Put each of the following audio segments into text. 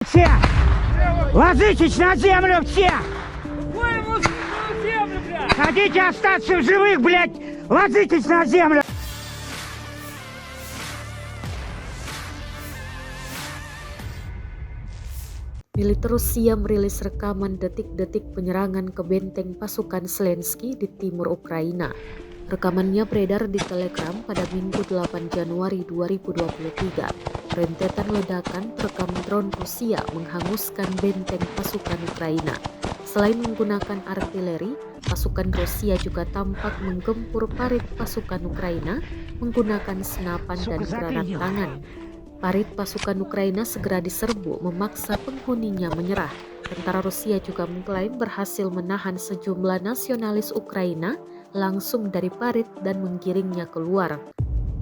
Все! Ложитесь на землю все! Хотите остаться в живых, блядь? Ложитесь на землю! Militer Rusia merilis rekaman detik-detik penyerangan ke benteng pasukan Zelensky di timur Ukraina. Rekamannya beredar di Telegram pada Minggu 8 Januari 2023. Rentetan ledakan terekam drone Rusia menghanguskan benteng pasukan Ukraina. Selain menggunakan artileri, pasukan Rusia juga tampak menggempur parit pasukan Ukraina menggunakan senapan dan granat tangan. Parit pasukan Ukraina segera diserbu memaksa penghuninya menyerah. Tentara Rusia juga mengklaim berhasil menahan sejumlah nasionalis Ukraina langsung dari parit dan menggiringnya keluar.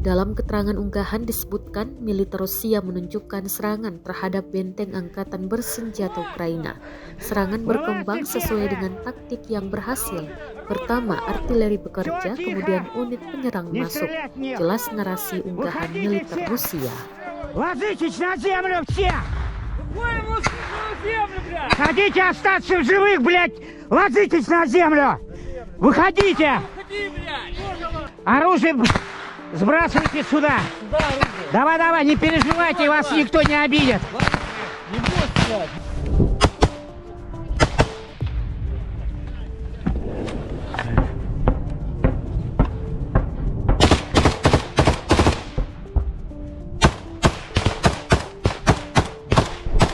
Dalam keterangan unggahan disebutkan militer Rusia menunjukkan serangan terhadap benteng angkatan bersenjata Ukraina. Serangan berkembang sesuai dengan taktik yang berhasil. Pertama, artileri bekerja, kemudian unit penyerang masuk. Jelas narasi unggahan militer Rusia. Ложитесь на землю все! Хотите остаться в живых, блядь? Ложитесь на землю! Выходите! Оружие сбрасывайте сюда! Давай, не переживайте, вас никто не обидит!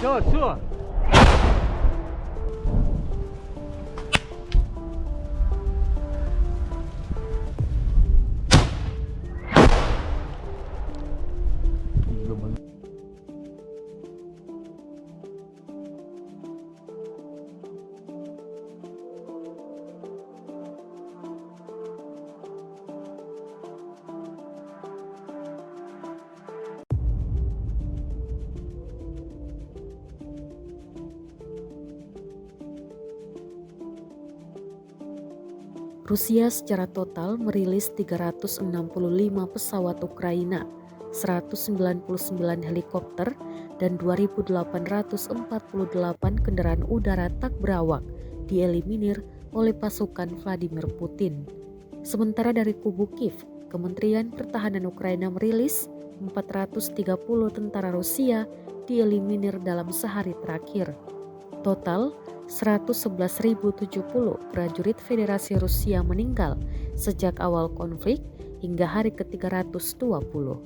Все. Rusia secara total merilis 365 pesawat Ukraina, 199 helikopter, dan 2.848 kendaraan udara tak berawak dieliminir oleh pasukan Vladimir Putin. Sementara dari kubu Kiev, Kementerian Pertahanan Ukraina merilis 430 tentara Rusia dieliminir dalam sehari terakhir. Total 111.070 prajurit Federasi Rusia meninggal sejak awal konflik hingga hari ke-320.